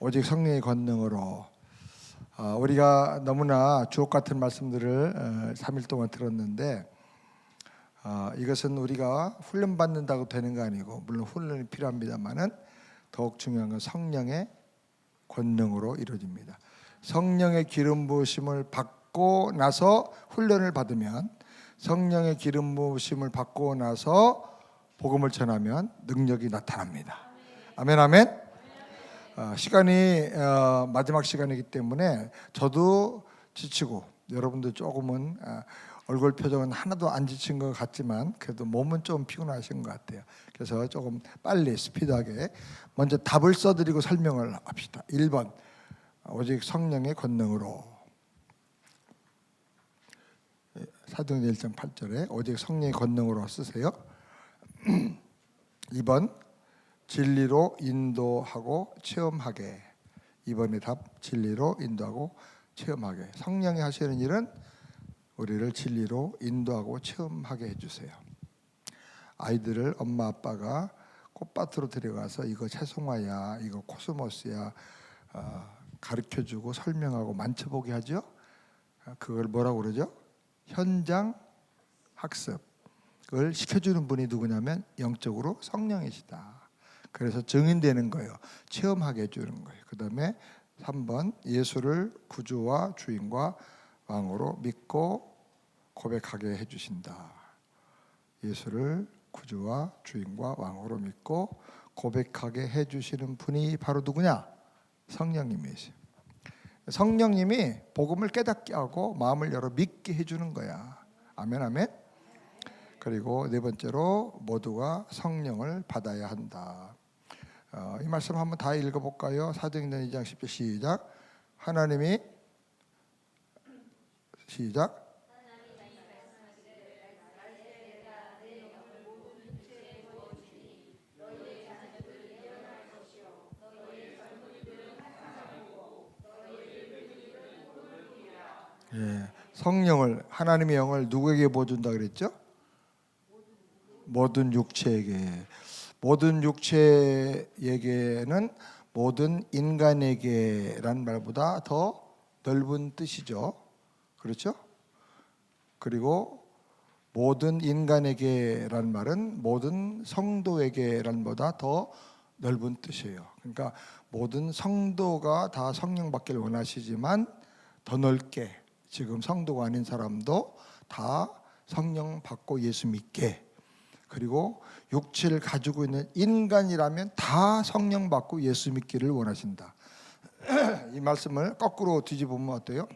오직 성령의 권능으로. 우리가 너무나 주옥 같은 말씀들을 3일 동안 들었는데 이것은 우리가 훈련받는다고 되는 거 아니고, 물론 훈련이 필요합니다만은 더욱 중요한 건 성령의 권능으로 이루어집니다. 성령의 기름 부으심을 받고 나서 훈련을 받으면, 성령의 기름 부으심을 받고 나서 복음을 전하면 능력이 나타납니다. 아멘, 아멘. 시간이 마지막 시간이기 때문에 저도 지치고 여러분도 조금은 얼굴 표정은 하나도 안 지친 것 같지만 그래도 몸은 좀 피곤하신 것 같아요. 그래서 조금 빨리 스피드하게 먼저 답을 써드리고 설명을 합시다. 1번, 오직 성령의 권능으로. 사도행전 1장 8절에 오직 성령의 권능으로 쓰세요. 2번, 진리로 인도하고 체험하게. 2번의 답, 진리로 인도하고 체험하게. 성령이 하시는 일은 우리를 진리로 인도하고 체험하게 해주세요. 아이들을 엄마 아빠가 꽃밭으로 데려가서 이거 채송화야, 이거 코스모스야 가르쳐주고 설명하고 만져보게 하죠. 그걸 뭐라고 그러죠? 현장 학습. 그걸 시켜주는 분이 누구냐면 영적으로 성령이시다. 그래서 증인되는 거예요. 체험하게 해주는 거예요. 그 다음에 3번, 예수를 구주와 주인과 왕으로 믿고 고백하게 해주신다. 예수를 구주와 주인과 왕으로 믿고 고백하게 해주시는 분이 바로 누구냐? 성령님이세요. 성령님이 복음을 깨닫게 하고 마음을 열어 믿게 해주는 거야. 아멘, 아멘. 그리고 네 번째로 모두가 성령을 받아야 한다. 이 말씀 한번 다 읽어볼까요? 사도행전 2장 10절 시작. 하나님이 시작. 성령을, 하나님의 영을 누구에게 부어준다 그랬죠? 모든 육체에게. 모든 육체에게는 모든 인간에게란 말보다 더 넓은 뜻이죠. 그렇죠? 그리고 모든 인간에게란 말은 모든 성도에게란 보다 더 넓은 뜻이에요. 그러니까 모든 성도가 다 성령 받기를 원하시지만 더 넓게 지금 성도가 아닌 사람도 다 성령 받고 예수 믿게, 그리고 육체를 가지고 있는 인간이라면 다 성령 받고 예수 믿기를 원하신다. 이 말씀을 거꾸로 뒤집으면 어때요?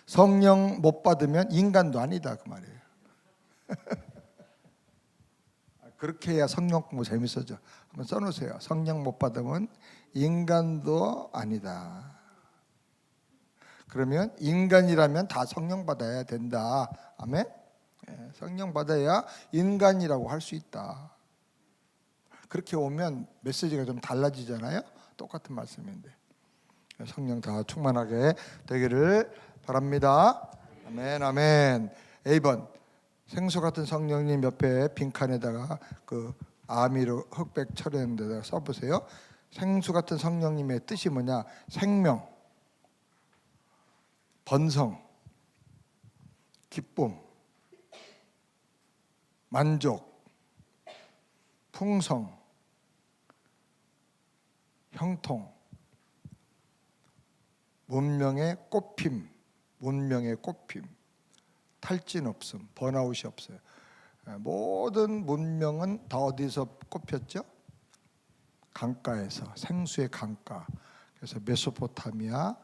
성령 못 받으면 인간도 아니다 그 말이에요. 그렇게 해야 성령 공부 재밌어져. 한번 써놓으세요. 성령 못 받으면 인간도 아니다. 그러면 인간이라면 다 성령 받아야 된다. 아멘. 성령 받아야 인간이라고 할 수 있다. 그렇게 오면 메시지가 좀 달라지잖아요. 똑같은 말씀인데 성령 다 충만하게 되기를 바랍니다. 아멘, 아멘. A번, 생수 같은 성령님 옆에 빈칸에다가 그 아미로 흑백 칠하는 데다가 써보세요. 생수 같은 성령님의 뜻이 뭐냐? 생명, 번성, 기쁨, 만족, 풍성, 형통, 문명의 꽃핌, 문명의 꽃핌, 탈진 없음, 번아웃이 없어요. 모든 문명은 다 어디서 꽃폈죠? 강가에서, 생수의 강가. 그래서 메소포타미아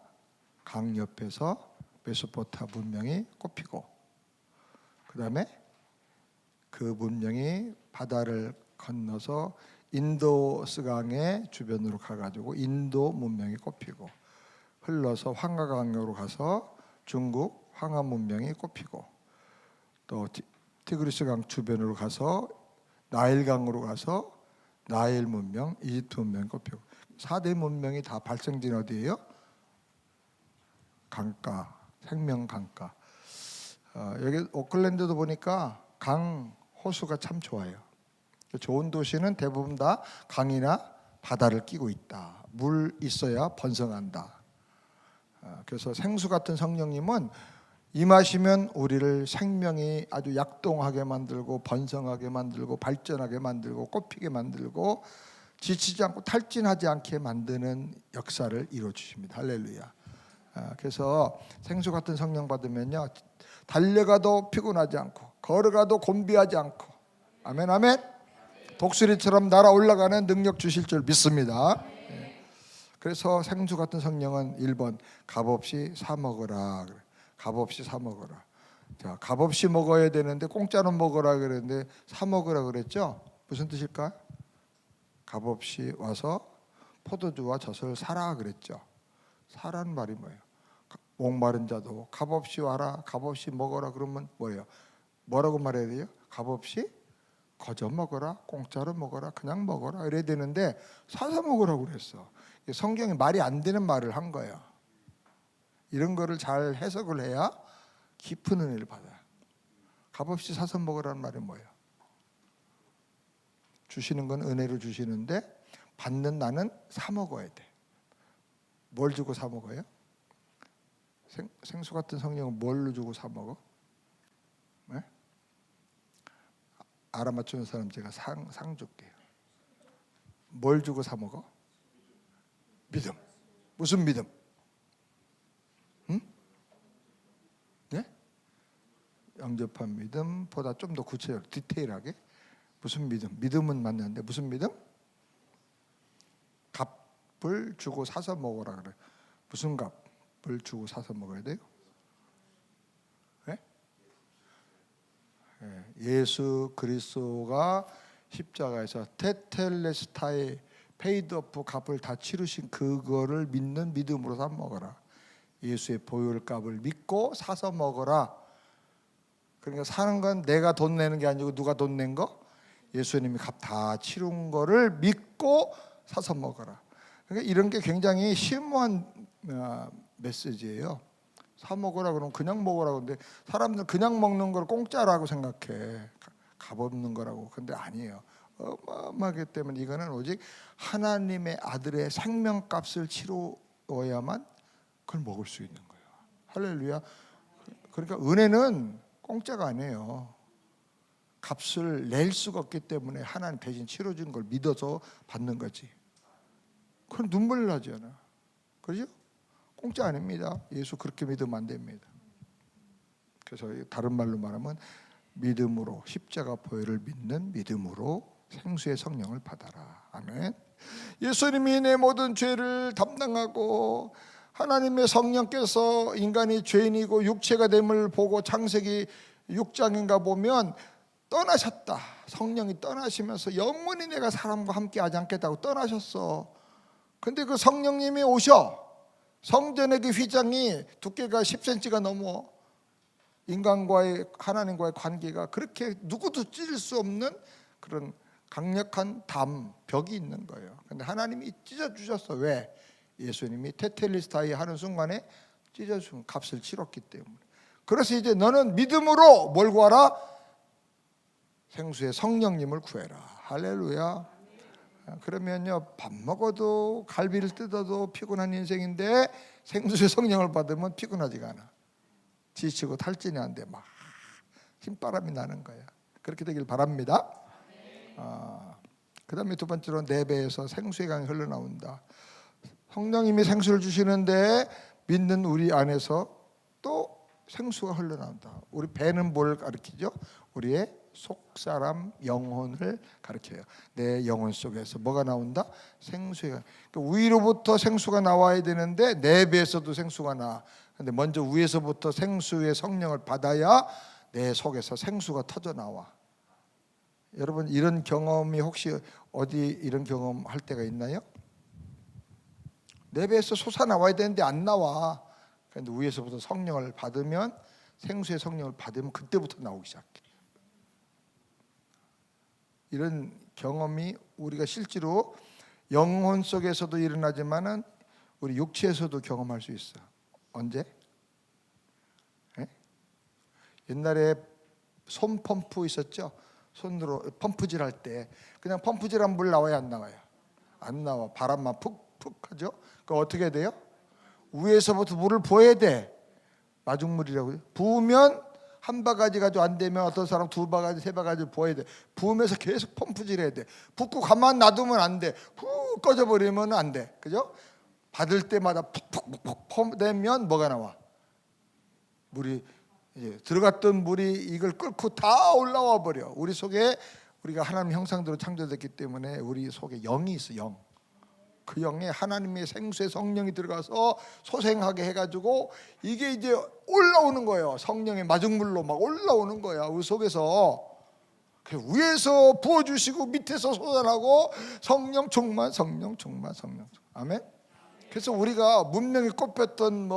강 옆에서 메소포타 문명이 꽃피고, 그 다음에 그 문명이 바다를 건너서 인도스 강의 주변으로 가가지고 인도 문명이 꽃피고, 흘러서 황하강으로 가서 중국 황하 문명이 꽃피고, 또 티그리스 강 주변으로 가서 나일강으로 가서 나일 문명, 이집트 문명이 꽃피고, 4대 문명이 다 발생된 어디예요? 강가, 생명 강가. 여기 오클랜드도 보니까 강, 호수가 참 좋아요. 좋은 도시는 대부분 다 강이나 바다를 끼고 있다. 물 있어야 번성한다. 그래서 생수 같은 성령님은 임하시면 우리를 생명이 아주 약동하게 만들고 번성하게 만들고 발전하게 만들고 꽃피게 만들고 지치지 않고 탈진하지 않게 만드는 역사를 이루어 주십니다. 할렐루야. 그래서 생수 같은 성령 받으면요, 달려가도 피곤하지 않고 걸어가도 곤비하지 않고, 아멘 아멘, 독수리처럼 날아 올라가는 능력 주실 줄 믿습니다. 그래서 생수 같은 성령은 1번 값없이 사 먹어라. 값없이 사 먹어라. 자, 값없이 먹어야 되는데 공짜로 먹어라 그랬는데 사 먹으라 그랬죠? 무슨 뜻일까? 값없이 와서 포도주와 젖을 사라 그랬죠. 사라는 말이 뭐예요? 목마른 자도 값없이 와라, 값없이 먹어라 그러면 뭐예요? 뭐라고 말해야 돼요? 값없이 거저 먹어라, 공짜로 먹어라, 그냥 먹어라 이래야 되는데 사서 먹으라고 그랬어. 성경이 말이 안 되는 말을 한 거예요. 이런 거를 잘 해석을 해야 깊은 은혜를 받아요. 값없이 사서 먹으라는 말이 뭐예요? 주시는 건 은혜로 주시는데 받는 나는 사 먹어야 돼. 뭘 주고 사 먹어요? 생수 같은 성령은 뭘로 주고 사 먹어? 네? 알아맞추는 사람 제가 상 줄게요. 뭘 주고 사 먹어? 믿음. 무슨 믿음? 응? 네? 영접한 믿음보다 좀 더 구체적으로 디테일하게 무슨 믿음? 믿음은 맞는데 무슨 믿음? 값을 주고 사서 먹어라 그래. 무슨 값을 주고 사서 먹어야 돼요? 네? 예수 그리스도가 십자가에서 테텔레스타의 페이드 오프 값을 다 치르신 그거를 믿는 믿음으로 사 먹어라. 예수의 보혈 값을 믿고 사서 먹어라. 그러니까 사는 건 내가 돈 내는 게 아니고 누가 돈 낸 거? 예수님이 값 다 치른 거를 믿고 사서 먹어라. 그러니까 이런 게 굉장히 심오한 메시지예요. 사 먹으라 그러면 그냥 먹으라 그러는데 사람들 그냥 먹는 걸 공짜라고 생각해. 값 없는 거라고. 근데 아니에요. 어마어마하기 때문에 이거는 오직 하나님의 아들의 생명값을 치루어야만 그걸 먹을 수 있는 거예요. 할렐루야. 그러니까 은혜는 공짜가 아니에요. 값을 낼 수가 없기 때문에 하나님 대신 치러준 걸 믿어서 받는 거지. 그건 눈물 나지 않아. 그렇죠? 공짜 아닙니다. 예수 그렇게 믿으면 안 됩니다. 그래서 다른 말로 말하면 믿음으로, 십자가 보혈을 믿는 믿음으로 생수의 성령을 받아라. 아멘. 예수님이 내 모든 죄를 담당하고 하나님의 성령께서 인간이 죄인이고 육체가 됨을 보고 창세기 6장인가 보면 떠나셨다. 성령이 떠나시면서 영원히 내가 사람과 함께 하지 않겠다고 떠나셨어. 근데 그 성령님이 오셔. 성전의 그 휘장이 두께가 10cm가 넘어. 인간과의 하나님과의 관계가 그렇게 누구도 찢을 수 없는 그런 강력한 벽이 있는 거예요. 근데 하나님이 찢어주셨어. 왜? 예수님이 테텔리스타이 하는 순간에 찢어준 값을 치렀기 때문에. 그래서 이제 너는 믿음으로 뭘 구하라? 생수의 성령님을 구해라. 할렐루야. 그러면요, 밥 먹어도 갈비를 뜯어도 피곤한 인생인데 생수의 성령을 받으면 피곤하지가 않아. 지치고 탈진이 안 돼. 막 힘바람이 나는 거야. 그렇게 되길 바랍니다. 그 다음에 두 번째로 내 배에서 생수의 강이 흘러나온다. 성령님이 생수를 주시는데 믿는 우리 안에서 또 생수가 흘러나온다. 우리 배는 뭘 가리키죠? 우리의 속사람 영혼을 가리켜요. 내 영혼 속에서 뭐가 나온다? 생수가. 그러니까 위로부터 생수가 나와야 되는데 내 배에서도 생수가 나. 근데 먼저 위에서부터 생수의 성령을 받아야 내 속에서 생수가 터져 나와. 여러분 이런 경험이 혹시 어디 이런 경험 할 때가 있나요? 내 배에서 솟아 나와야 되는데 안 나와. 그런데 위에서부터 성령을 받으면 생수의 성령을 받으면 그때부터 나오기 시작해. 이런 경험이 우리가 실제로 영혼 속에서도 일어나지만은 우리 육체에서도 경험할 수 있어. 언제? 네? 옛날에 손 펌프 있었죠? 손으로 펌프질 할 때 그냥 펌프질한 물 나와야 안 나와요? 안 나와. 바람만 푹푹 하죠. 그 어떻게 돼요? 위에서부터 물을 부어야 돼. 마중물이라고요. 부으면 한 바가지 가지고 안 되면 어떤 사람 두 바가지 세 바가지 부어야 돼. 부으면서 계속 펌프질해야 돼. 붓고 가만 놔두면 안 돼. 푹 꺼져버리면 안 돼. 그죠? 받을 때마다 푹푹푹 펌되면 뭐가 나와? 물이 이제 들어갔던 물이 이걸 끓고 다 올라와 버려. 우리 속에 우리가 하나님 형상대로 창조됐기 때문에 우리 속에 영이 있어. 영. 그 영에 하나님의 생수의 성령이 들어가서 소생하게 해가지고 이게 이제 올라오는 거예요. 성령의 마중물로 막 올라오는 거야. 우리 속에서 위에서 부어주시고 밑에서 솟아나고 성령 충만, 성령 충만, 성령 충만. 아멘. 그래서 우리가 문명이 꼽혔던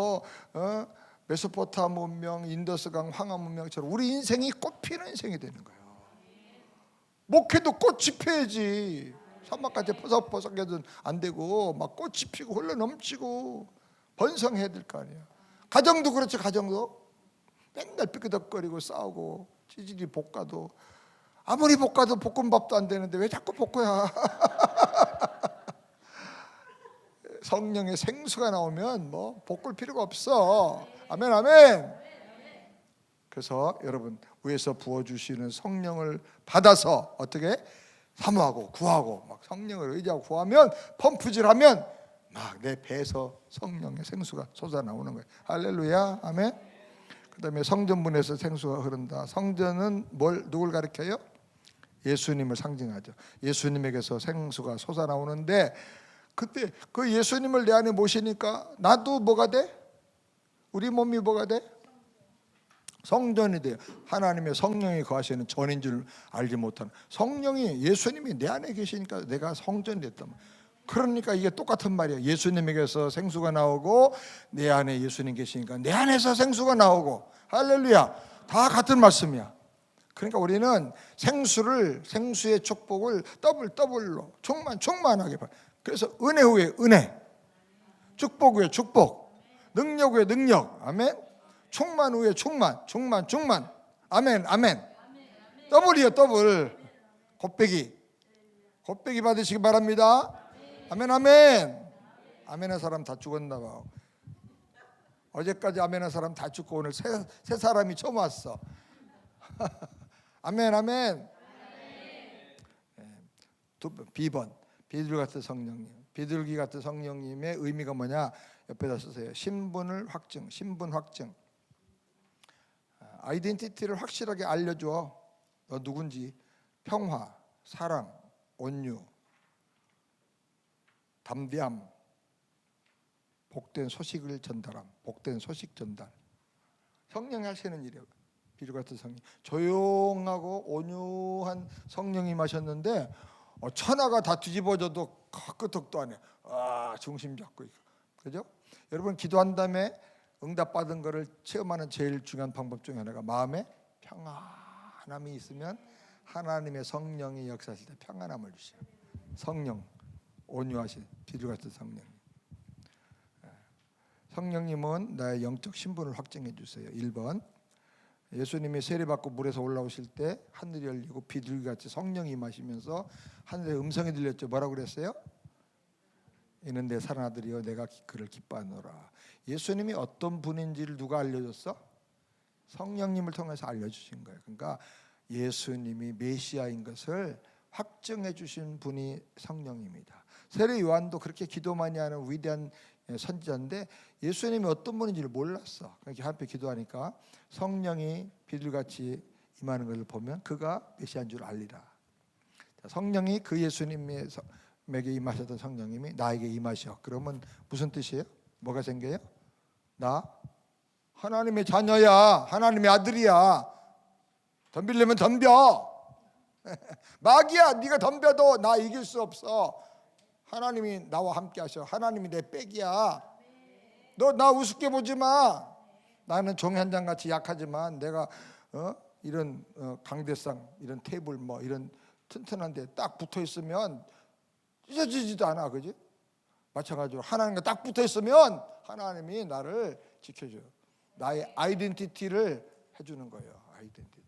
메소포타미아 문명, 인더스강, 황하 문명처럼 우리 인생이 꽃피는 인생이 되는 거예요. 목회도 꽃이 피어야지. 사막같이 포석포석해도 안 되고 막 꽃이 피고 흘러 넘치고 번성해야 될 거 아니야. 가정도 그렇지. 가정도 맨날 삐끄덕거리고 싸우고 찌질이 볶아도 아무리 볶아도 볶음밥도 안 되는데 왜 자꾸 볶아야. 성령의 생수가 나오면 뭐 볶을 필요가 없어. 아멘 아멘. 그래서 여러분 위에서 부어주시는 성령을 받아서 어떻게 사모하고 구하고 막 성령을 의지하고 구하면 펌프질하면 막 내 배에서 성령의 생수가 솟아나오는 거예요. 할렐루야 아멘. 그 다음에 성전문에서 생수가 흐른다. 성전은 누굴 가리켜요? 예수님을 상징하죠. 예수님에게서 생수가 솟아나오는데 그때 그 예수님을 내 안에 모시니까 나도 뭐가 돼? 우리 몸이 뭐가 돼? 성전이 돼요. 하나님의 성령이 거하시는 전인 줄 알지 못하는 성령이 예수님이 내 안에 계시니까 내가 성전이 됐단 말이에요. 그러니까 이게 똑같은 말이에요. 예수님에게서 생수가 나오고 내 안에 예수님 계시니까 내 안에서 생수가 나오고 할렐루야. 다 같은 말씀이야. 그러니까 우리는 생수의 축복을 더블로 충만하게 받아요. 그래서 은혜 후에 은혜, 축복 후에 축복, 능력 후에 능력. 아멘. 충만 후에 충만. 아멘 아멘. 더블이요 더블. 곱빼기 받으시기 바랍니다. 아멘 아멘. 아멘한 사람 다 죽었나 봐. 어제까지 아멘한 사람 다 죽고 오늘 새 사람이 처음 왔어. 아멘 아멘. B번 비둘기 같은 성령님. 비둘기 같은 성령님의 의미가 뭐냐? 옆에다 쓰세요. 신분 확증. 아이덴티티를 확실하게 알려줘. 너 누군지. 평화, 사랑, 온유, 담대함, 복된 소식을 전달함. 복된 소식 전달. 성령이 하시는 일이에요. 비둘기 같은 성령. 조용하고 온유한 성령이 마셨는데 천하가 다 뒤집어져도 끄떡도 안 해. 중심 잡고 있고. 그죠? 여러분 기도한 다음에 응답받은 거를 체험하는 제일 중요한 방법 중에 하나가 마음에 평안함이 있으면 하나님의 성령이 역사하실 때 평안함을 주셔요. 성령, 온유하신 비둘기 같은 성령. 성령님은 나의 영적 신분을 확증해 주세요. 1번 예수님이 세례받고 물에서 올라오실 때 하늘이 열리고 비둘기같이 성령이 임하시면서 하늘의 음성이 들렸죠. 뭐라고 그랬어요? 이는 내 사랑하는 아들이여 내가 그를 기뻐하노라. 예수님이 어떤 분인지를 누가 알려줬어? 성령님을 통해서 알려주신 거예요. 그러니까 예수님이 메시아인 것을 확증해 주신 분이 성령입니다. 세례 요한도 그렇게 기도 많이 하는 위대한 선지자인데 예수님이 어떤 분인지를 몰랐어. 그렇게 한편 기도하니까 성령이 비둘같이 임하는 것을 보면 그가 메시아인 줄 알리라. 성령이 그 예수님에게 임하셨던 성령님이 나에게 임하셔. 그러면 무슨 뜻이에요? 뭐가 생겨요? 나 하나님의 자녀야. 하나님의 아들이야. 덤비려면 덤벼. 마귀야 네가 덤벼도 나 이길 수 없어. 하나님이 나와 함께 하셔. 하나님이 내 백이야. 너 나 우습게 보지 마. 나는 종이 한 장 같이 약하지만 내가 이런 강대상 이런 테이블 뭐 이런 튼튼한데 딱 붙어 있으면 찢어지지도 않아. 그지? 마찬가지로 하나님과 딱 붙어 있으면 하나님이 나를 지켜줘요. 나의 아이덴티티를 해주는 거예요. 아이덴티티.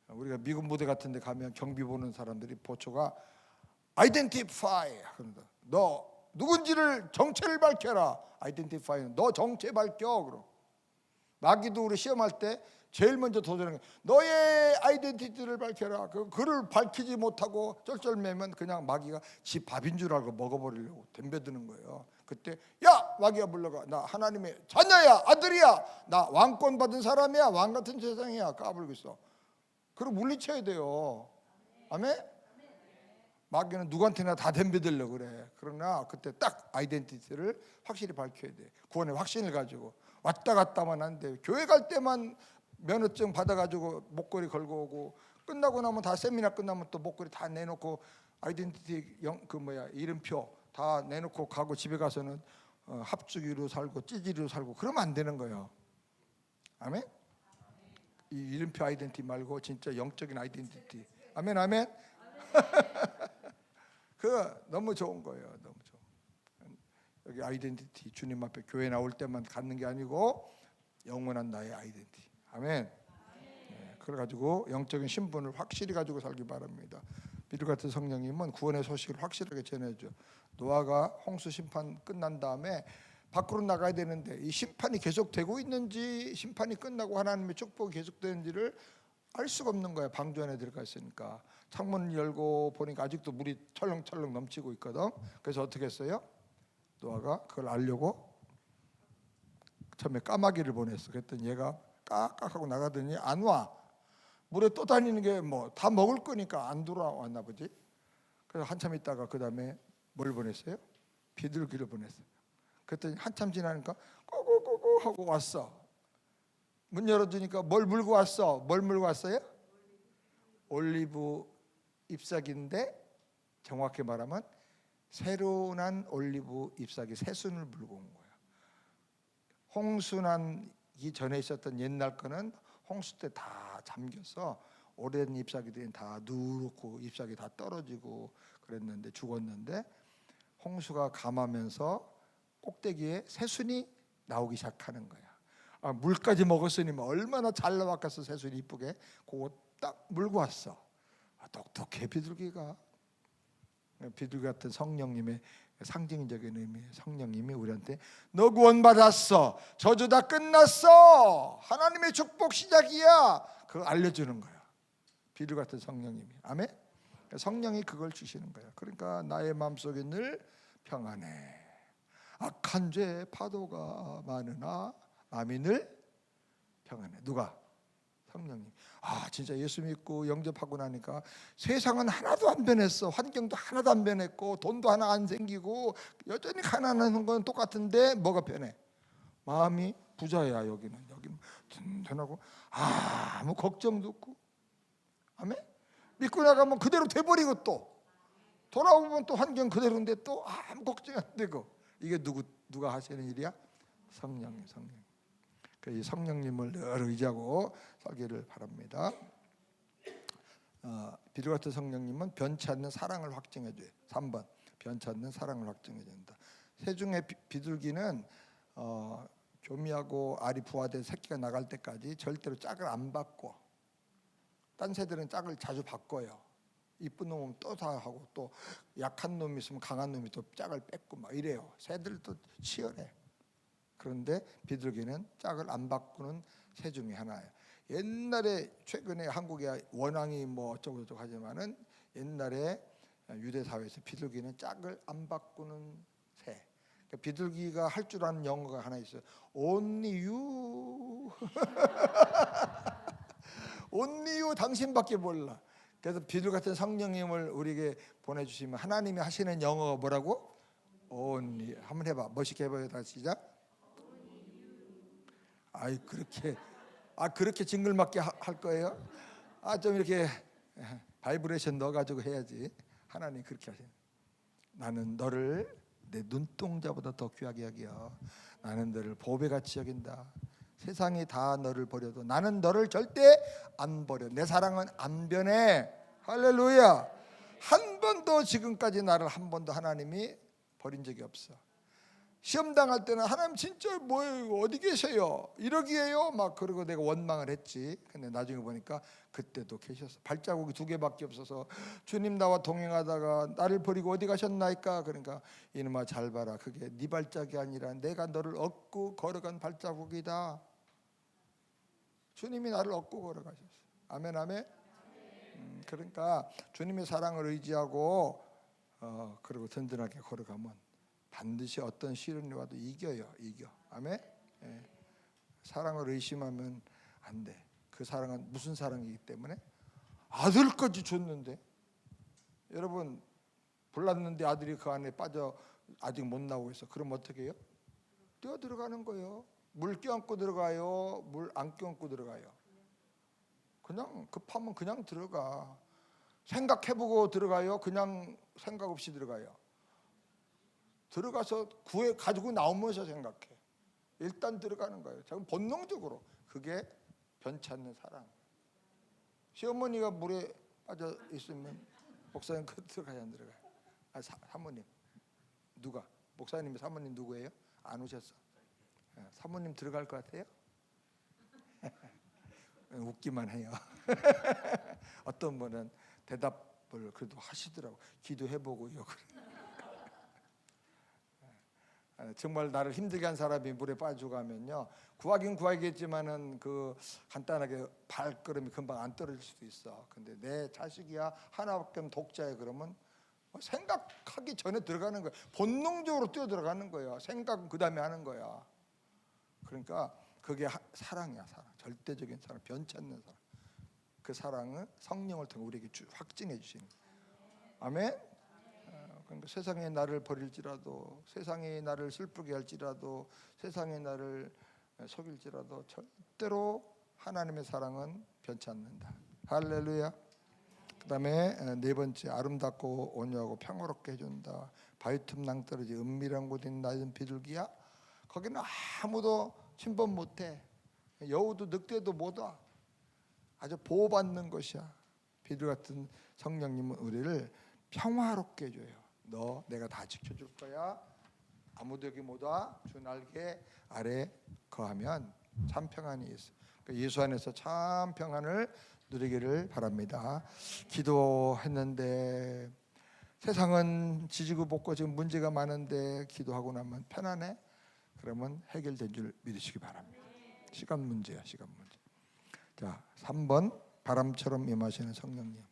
우리가 미군 부대 같은 데 가면 경비 보는 사람들이 보초가 아이덴티파이. 너 누군지를 정체를 밝혀라. 아이덴티파이는 너 정체 밝혀. 그럼 마귀도 우리 시험할 때 제일 먼저 도전하는 게 너의 아이덴티티를 밝혀라. 그를 밝히지 못하고 쩔쩔매면 그냥 마귀가 지 밥인 줄 알고 먹어버리려고 덤벼드는 거예요. 그때 야 마귀야 물러가. 나 하나님의 자녀야, 아들이야. 나 왕권 받은 사람이야. 왕 같은 세상이야. 까불고 있어. 그럼 물리쳐야 돼요. 아멘? 마귀는 누구한테나 다 덤벼들려고 그래. 그러나 그때 딱 아이덴티티를 확실히 밝혀야 돼. 구원의 확신을 가지고 왔다 갔다만 안 돼. 교회 갈 때만 면허증 받아가지고 목걸이 걸고 오고 끝나고 나면 다 세미나 끝나면 또 목걸이 다 내놓고 아이덴티티 이름표 다 내놓고 가고 집에 가서는 합주기로 살고 찌질이로 살고 그러면 안 되는 거예요. 아멘? 이 이름표 아이덴티티 말고 진짜 영적인 아이덴티티. 아멘 아멘. 그 너무 좋은 거예요. 너무 좋은. 여기 아이덴티티 주님 앞에 교회 나올 때만 갖는 게 아니고 영원한 나의 아이덴티티. 아멘. 네, 그래가지고 영적인 신분을 확실히 가지고 살기 바랍니다. 비둘 같은 성령님은 구원의 소식을 확실하게 전해줘. 노아가 홍수 심판 끝난 다음에 밖으로 나가야 되는데 이 심판이 계속되고 있는지 심판이 끝나고 하나님의 축복이 계속되는지를 알 수가 없는 거야. 방주 안에 들어가 있으니까. 창문을 열고 보니까 아직도 물이 철렁철렁 넘치고 있거든. 그래서 어떻게 했어요? 노아가 그걸 알려고 처음에 까마귀를 보냈어. 그랬더니 얘가 깍깍 하고 나가더니 안 와. 물에 또 다니는 게 뭐 다 먹을 거니까 안 돌아왔나 보지. 그래서 한참 있다가 그 다음에 뭘 보냈어요? 비둘기를 보냈어요. 그랬더니 한참 지나니까 꼬꼬꼬꼬 하고 왔어. 문 열어주니까 뭘 물고 왔어? 뭘 물고 왔어요? 올리브 잎사귀인데 정확히 말하면 새로 난 올리브 잎사귀 새순을 물고 온 거야. 홍수 나기 전에 있었던 옛날 거는 홍수 때 다 잠겨서 오랜 잎사귀들이 다 누렇고 잎사귀 다 떨어지고 그랬는데 죽었는데 홍수가 감하면서 꼭대기에 새순이 나오기 시작하는 거야. 물까지 먹었으니 얼마나 잘 나왔겠어. 새순이 이쁘게 그거 딱 물고 왔어. 똑똑해 비둘기가. 비둘기 같은 성령님의 상징적인 의미. 성령님이 우리한테 너 구원 받았어. 저주 다 끝났어. 하나님의 축복 시작이야. 그거 알려주는 거야. 비둘기 같은 성령님이. 아멘. 성령이 그걸 주시는 거야. 그러니까 나의 마음속에 늘 평안해. 악한 죄의 파도가 많으나 마음이 늘 평안해. 누가? 성령님. 진짜 예수 믿고 영접하고 나니까 세상은 하나도 안 변했어. 환경도 하나도 안 변했고 돈도 하나 안 생기고 여전히 가난한 건 똑같은데 뭐가 변해? 마음이 부자야. 여기는 든든하고 아무 걱정도 없고. 아멘. 믿고 나가면 그대로 돼버리고 또 돌아오면 또 환경 그대로인데 또 아무 걱정이 안 되고. 이게 누가 하시는 일이야? 성령님. 이 성령님을 늘 의지하고 살기를 바랍니다. 비둘기 같은 성령님은 변치 않는 사랑을 확증해줘요. 3번 변치 않는 사랑을 확증해준다. 새 중에 비둘기는 교미하고 알이 부화된 새끼가 나갈 때까지 절대로 짝을 안 바꿔. 딴 새들은 짝을 자주 바꿔요. 이쁜 놈은 또 다 하고 또 약한 놈이 있으면 강한 놈이 또 짝을 뺏고 막 이래요. 새들도 치열해. 그런데 비둘기는 짝을 안 바꾸는 새 중에 하나예요. 옛날에 최근에 한국의 원앙이 뭐 어쩌고저쩌고 하지만은 옛날에 유대 사회에서 비둘기는 짝을 안 바꾸는 새. 그러니까 비둘기가 할 줄 아는 영어가 하나 있어요. Only you. Only you. 당신밖에 몰라. 그래서 비둘기 같은 성령님을 우리에게 보내주시면 하나님이 하시는 영어가 뭐라고? Only. 한번 해봐. 멋있게 해봐요. 다시 시작. 그렇게 징글맞게 할 거예요? 좀 이렇게 바이브레이션 넣어가지고 해야지. 하나님 그렇게 하시는. 나는 너를 내 눈동자보다 더 귀하게 여겨. 나는 너를 보배같이 여긴다. 세상이 다 너를 버려도 나는 너를 절대 안 버려. 내 사랑은 안 변해. 할렐루야. 한 번도 지금까지 나를 한 번도 하나님이 버린 적이 없어. 시험 당할 때는 하나님 진짜 뭐예요? 어디 계세요? 이러기에요? 막 그러고 내가 원망을 했지. 근데 나중에 보니까 그때도 계셨어. 발자국이 2개밖에 없어서 주님 나와 동행하다가 나를 버리고 어디 가셨나이까? 그러니까 이놈아 잘 봐라. 그게 네 발자국이 아니라 내가 너를 얻고 걸어간 발자국이다. 주님이 나를 얻고 걸어가셨어. 아멘 아멘. 그러니까 주님의 사랑을 의지하고 그리고 든든하게 걸어가면 반드시 어떤 시련이 와도 이겨요. 이겨. 아멘. 예. 사랑을 의심하면 안 돼. 그 사랑은 무슨 사랑이기 때문에 아들까지 줬는데 여러분 불났는데 아들이 그 안에 빠져 아직 못 나오고 있어. 그럼 어떻게 해요? 뛰어 들어가는 거예요. 물 껴안고 들어가요. 물 안 껴안고 들어가요. 그냥 급하면 그냥 들어가. 생각해보고 들어가요. 그냥 생각 없이 들어가요. 들어가서 구해 가지고 나오면서 생각해. 일단 들어가는 거예요. 자꾸 본능적으로. 그게 변치 않는 사랑. 시어머니가 물에 빠져 있으면 목사님 그 들어가야 안 들어가요? 사모님 누가? 목사님 사모님 누구예요? 안 오셨어? 사모님 들어갈 것 같아요? 웃기만 해요. 어떤 분은 대답을 그래도 하시더라고. 기도해보고 욕을. 정말 나를 힘들게 한 사람이 물에 빠져가면요, 구하긴 구하겠지만은 그 간단하게 발걸음이 금방 안 떨어질 수도 있어. 근데 내 자식이야 하나밖에 없는 독자야 그러면 생각하기 전에 들어가는 거야. 본능적으로 뛰어 들어가는 거야. 생각은 그 다음에 하는 거야. 그러니까 그게 사랑이야. 사랑. 절대적인 사랑, 변치 않는 사랑. 그 사랑은 성령을 통해 우리에게 확증해 주시는 거야. 아멘. 그러니까 세상에 나를 버릴지라도, 세상이 나를 슬프게 할지라도, 세상이 나를 속일지라도 절대로 하나님의 사랑은 변치 않는다. 할렐루야. 그 다음에 4번째, 아름답고 온유하고 평화롭게 해준다. 바위틈 낭떠러지 은밀한 곳에 있는 낮은 비둘기야, 거기는 아무도 침범 못해. 여우도 늑대도 못 와. 아주 보호받는 것이야. 비둘기 같은 성령님은 우리를 평화롭게 해줘요. 너 내가 다 지켜줄 거야. 아무도 여기 못 와. 주 날개 아래 거하면 참 평안이 있어. 그러니까 예수 안에서 참 평안을 누리기를 바랍니다. 기도했는데 세상은 지지고 볶고 지금 문제가 많은데 기도하고 나면 편안해? 그러면 해결된 줄 믿으시기 바랍니다. 시간 문제야, 시간 문제. 자, 3번 바람처럼 임하시는 성령님.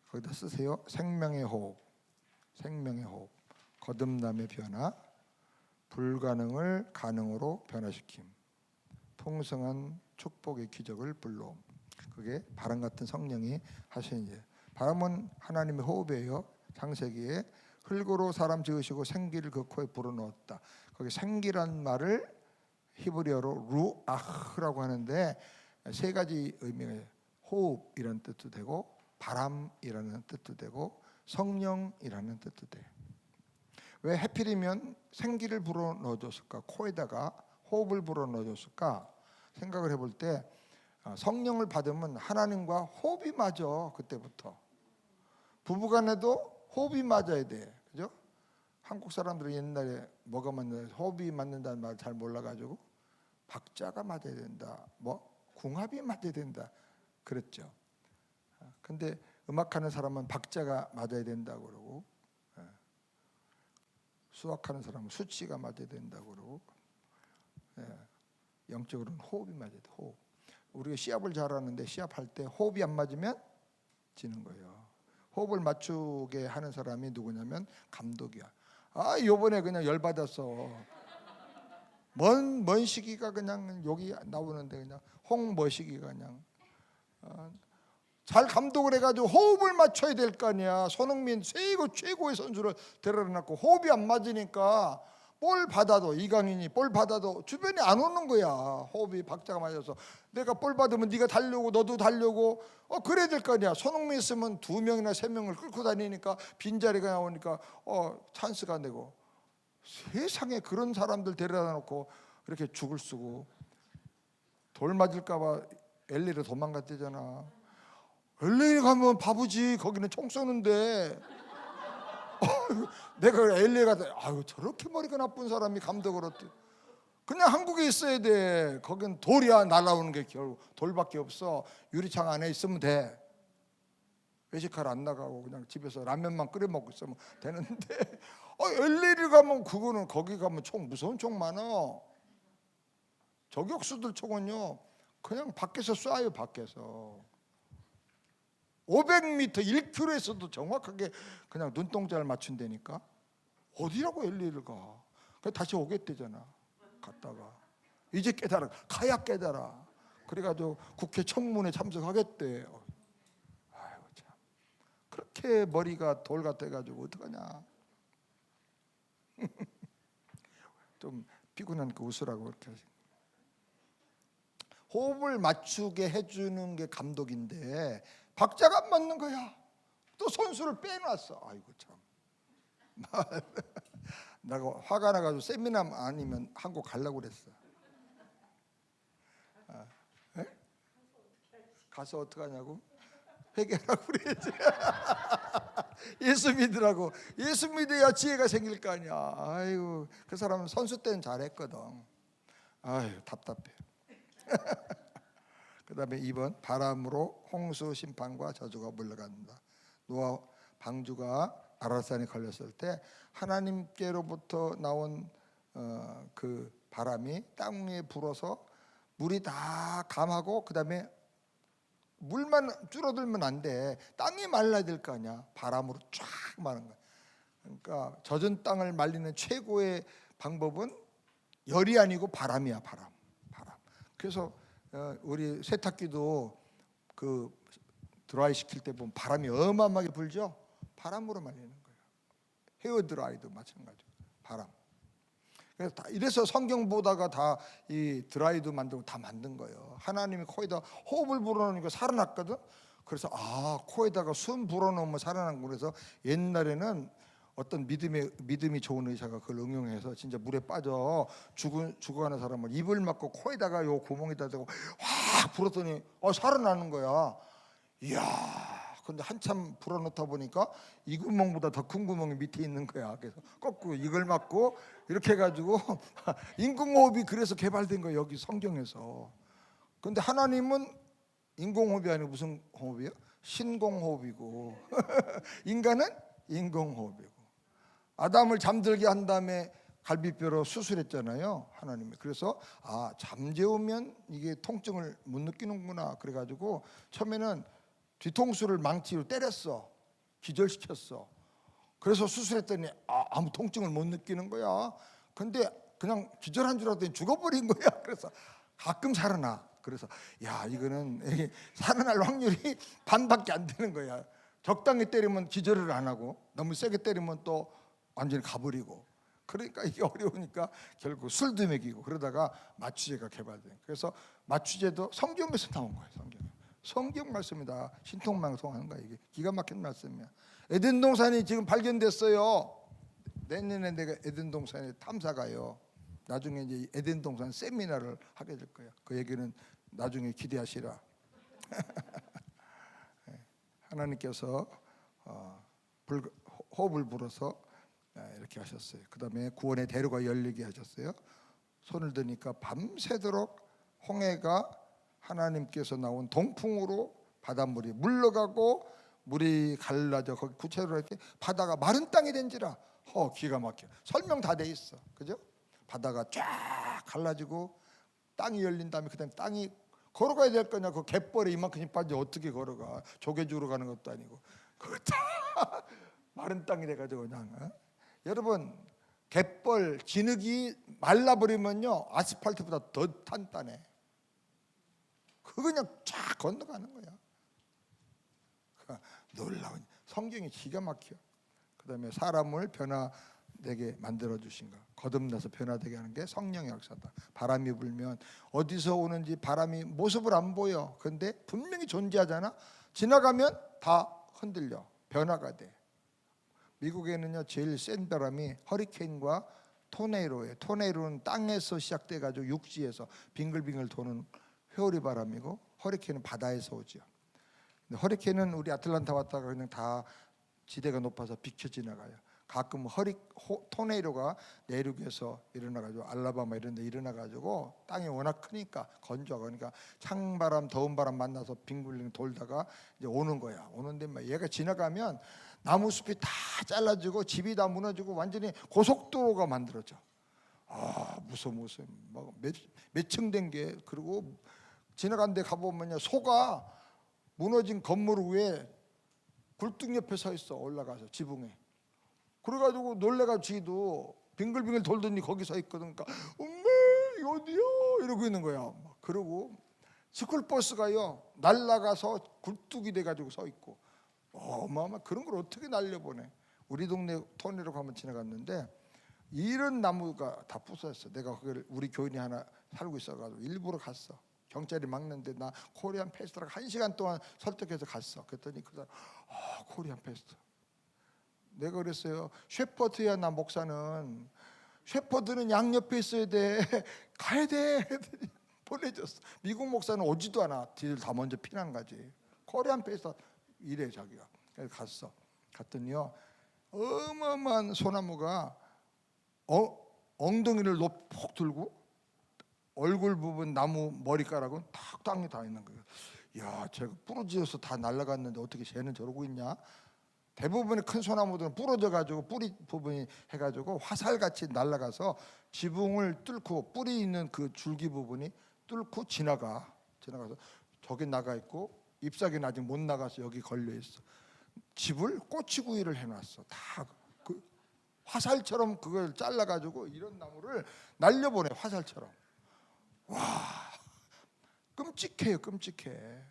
거기다 쓰세요. 생명의 호흡. 생명의 호흡. 거듭남의 변화. 불가능을 가능으로 변화시킴. 풍성한 축복의 기적을 불러옴. 그게 바람 같은 성령이 하시는 일. 바람은 하나님의 호흡이에요. 창세기에 흙으로 사람 지으시고 생기를 그 코에 불어넣었다. 거기 생기란 말을 히브리어로 루아흐라고 하는데 3가지 의미가 있어요. 호흡이라는 뜻도 되고 바람이라는 뜻도 되고 성령이라는 뜻도 돼요. 왜 하필이면 생기를 불어넣어줬을까? 코에다가 호흡을 불어넣어줬을까? 생각을 해볼 때 성령을 받으면 하나님과 호흡이 맞아. 그때부터 부부간에도 호흡이 맞아야 돼. 그죠? 한국 사람들은 옛날에 뭐가 맞는다, 호흡이 맞는다는 말 잘 몰라가지고 박자가 맞아야 된다, 뭐 궁합이 맞아야 된다 그랬죠. 근데 음악하는 사람은 박자가 맞아야 된다고 그러고, 수학하는 사람은 수치가 맞아야 된다고 그러고, 영적으로는 호흡이 맞아야 돼. 호흡. 우리가 시합을 잘하는데 시합할 때 호흡이 안 맞으면 지는 거예요. 호흡을 맞추게 하는 사람이 누구냐면 감독이야. 요번에 그냥 열받았어. 먼 시기가 그냥 여기 나오는데 그냥 홍머시기가 그냥 잘 감독을 해가지고 호흡을 맞춰야 될 거 아니야. 손흥민 최고의 선수를 데려다 놨고 호흡이 안 맞으니까 볼 받아도, 이강인이 볼 받아도 주변에 안 오는 거야. 호흡이 박자가 맞아서. 내가 볼 받으면 네가 달려고, 너도 달려고 그래야 될 거 아니야. 손흥민 있으면 2명이나 3명을 끌고 다니니까 빈자리가 나오니까 찬스가 되고. 세상에 그런 사람들 데려다 놓고 이렇게 죽을 쓰고, 돌 맞을까 봐 LA로 도망갔대잖아. LA 가면 바보지. 거기는 총 쏘는데 내가 LA 가서 아유 저렇게 머리가 나쁜 사람이 감독을 어때? 그냥 한국에 있어야 돼. 거긴 돌이야 날아오는 게 결국 돌밖에 없어. 유리창 안에 있으면 돼. 외식하러 안 나가고 그냥 집에서 라면만 끓여 먹고 있으면 되는데 LA를 가면 그거는 거기 가면 총 무서운 총 많아. 저격수들 총은요 그냥 밖에서 쏴요. 밖에서 500m 1km에서도 정확하게 그냥 눈동자를 맞춘다니까. 어디라고 LA를 가? 그래서 다시 오겠대잖아. 갔다가 이제 깨달아. 가야 깨달아. 그래가지고 국회 청문회 참석하겠대. 아이고 참 그렇게 머리가 돌 같아가지고 어떡하냐. 좀 피곤하니까 웃으라고 그렇게 하시. 호흡을 맞추게 해주는 게 감독인데 박자가 안 맞는 거야. 또 선수를 빼놨어. 아이고 참. 내가 화가 나가지고 세미나 아니면 한국 가려고 그랬어. 가서 어떡하냐고? 회개하라고 그래야지. 예수 믿으라고. 예수 믿어야 지혜가 생길 거 아니야. 아이고 그 사람은 선수 때는 잘했거든. 아유 답답해. 그 다음에 2번 바람으로 홍수 심판과 저주가 물러간다. 노아 방주가 아라산에 걸렸을 때 하나님께로부터 나온 그 바람이 땅 위에 불어서 물이 다 감하고 그 다음에 물만 줄어들면 안 돼. 땅이 말라야 될 거 아니야. 바람으로 쫙 마는 거야. 그러니까 젖은 땅을 말리는 최고의 방법은 열이 아니고 바람이야. 바람. 그래서 우리 세탁기도 그 드라이 시킬 때 보면 바람이 어마어마하게 불죠. 바람으로 말리는 거예요. 헤어 드라이도 마찬가지고 바람. 그래서 이래서 성경 보다가 다 이 드라이도 만들고 다 만든 거예요. 하나님이 코에다 호흡을 불어넣으니까 살아났거든. 그래서 코에다가 숨 불어넣으면 살아난 거. 그래서 옛날에는 어떤 믿음이 좋은 의사가 그걸 응용해서 진짜 물에 빠져 죽어가는 사람을 입을 막고 코에다가 요 구멍에다 대고 확 불었더니 살아나는 거야. 이야. 근데 한참 불어넣다 보니까 이 구멍보다 더 큰 구멍이 밑에 있는 거야. 그래서 거꾸로 이걸 막고 이렇게 해가지고 인공호흡이 그래서 개발된 거예요. 여기 성경에서. 근데 하나님은 인공호흡이 아니고 무슨 호흡이에요? 신공호흡이고 인간은 인공호흡이고. 아담을 잠들게 한 다음에 갈비뼈로 수술했잖아요. 하나님이. 그래서 잠재우면 이게 통증을 못 느끼는구나. 그래가지고 처음에는 뒤통수를 망치로 때렸어. 기절시켰어. 그래서 수술했더니 아무 통증을 못 느끼는 거야. 근데 그냥 기절한 줄 알았더니 죽어버린 거야. 그래서 가끔 살아나. 그래서 이거는 살아날 확률이 반밖에 안 되는 거야. 적당히 때리면 기절을 안 하고 너무 세게 때리면 또 완전히 가버리고. 그러니까 이게 어려우니까 결국 술도 먹이고 그러다가 마취제가 개발된. 그래서 마취제도 성경에서 나온 거예요. 성경 말씀이다. 신통방송하는 거야. 이게 기가 막힌 말씀이야. 에덴 동산이 지금 발견됐어요. 내년에 내가 에덴 동산에 탐사 가요. 나중에 이제 에덴 동산 세미나를 하게 될 거야. 그 얘기는 나중에 기대하시라. 하나님께서 호흡을 불어서 이렇게 하셨어요. 그 다음에 구원의 대로가 열리게 하셨어요. 손을 드니까 밤새도록 홍해가 하나님께서 나온 동풍으로 바닷물이 물러가고 물이 갈라져 거기 구체로 이렇게 바다가 마른 땅이 된지라. 기가 막혀. 설명 다 돼 있어. 그죠? 바다가 쫙 갈라지고 땅이 열린 다음에 그다음에 땅이 걸어가야 될 거냐. 그 갯벌에 이만큼씩 빠져 어떻게 걸어가. 조개 주러 가는 것도 아니고. 그거 다 마른 땅이 돼가지고 그냥. 여러분 갯벌 진흙이 말라버리면요 아스팔트보다 더 탄단해. 그거 그냥 쫙 건너가는 거야. 놀라운 성경이 기가 막혀. 그 다음에 사람을 변화되게 만들어 주신 거. 거듭나서 변화되게 하는 게 성령의 역사다. 바람이 불면 어디서 오는지 바람이 모습을 안 보여. 근데 분명히 존재하잖아. 지나가면 다 흔들려. 변화가 돼. 미국에는요 제일 센 바람이 허리케인과 토네이로예요. 토네이로는 땅에서 시작돼 가지고 육지에서 빙글빙글 도는 회오리 바람이고 허리케인은 바다에서 오죠. 근데 허리케인은 우리 아틀란타 왔다가 그냥 다 지대가 높아서 비켜 지나가요. 가끔 토네이도가 내륙에서 일어나가지고 알라바마 이런 데 일어나가지고 땅이 워낙 크니까 건조하고 그러니까 찬바람 더운 바람 만나서 빙글빙글 돌다가 이제 오는 거야. 오는데 막 얘가 지나가면 나무 숲이 다 잘라지고 집이 다 무너지고 완전히 고속도로가 만들어져. 무서워. 몇 층 된 게. 그리고 지나간 데 가보면요, 소가 무너진 건물 위에 굴뚝 옆에 서 있어. 올라가서 지붕에. 그래가지고 놀래가 지도 빙글빙글 돌더니 거기 서 있거든. 그러니까 엄마 이거 어디야 이러고 있는 거야. 그리고 스쿨버스가요 날아가서 굴뚝이 돼가지고 서 있고. 어마어마. 그런 걸 어떻게 날려보내. 우리 동네 토네이도가 한번 지나갔는데 이런 나무가 다 부서졌어. 내가 그걸 우리 교인이 하나 살고 있어가지고 일부러 갔어. 경찰이 막는데 나 코리안 페스트라고 1시간 동안 설득해서 갔어. 그랬더니 그 사람 코리안 페스트. 내가 그랬어요. 셰퍼드야. 나 목사는 셰퍼드는 양옆에 있어야 돼. 가야 돼. 보내줬어. 미국 목사는 오지도 않아. 뒤를 다 먼저 피난 가지. 코리안 페스트 이래 자기가. 그래서 갔어. 갔더니요 어마어마한 소나무가 엉덩이를 높이 들고 얼굴 부분 나무 머리카락은 탁 땅에 다 있는 거예요. 야, 제가 부러져서 다 날아갔는데 어떻게 쟤는 저러고 있냐? 대부분의 큰 소나무들은 부러져가지고 뿌리 부분이 해가지고 화살같이 날아가서 지붕을 뚫고 뿌리 있는 그 줄기 부분이 뚫고 지나가서 저기 나가 있고 잎사귀는 아직 못 나가서 여기 걸려 있어. 집을 꼬치구이를 해놨어. 다 그 화살처럼 그걸 잘라가지고 이런 나무를 날려보내. 화살처럼. 와, 끔찍해요. 끔찍해.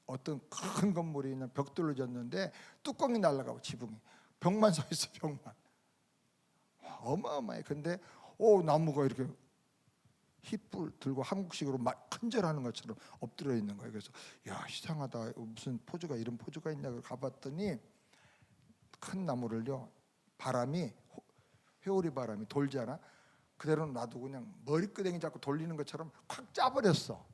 어떤 큰 건물이 그냥 벽돌로 졌는데 뚜껑이 날아가고 지붕이 벽만 서 있어. 벽만. 어마어마해. 근데 나무가 이렇게 휘뿔 들고 한국식으로 막 큰절하는 것처럼 엎드려 있는 거예요. 그래서 야, 이상하다. 무슨 포즈가 이런 포즈가 있냐고 가봤더니 큰 나무를요 바람이 회오리 바람이 돌잖아. 그대로 놔두고 그냥 머리끄댕이 잡고 돌리는 것처럼 콱 짜버렸어.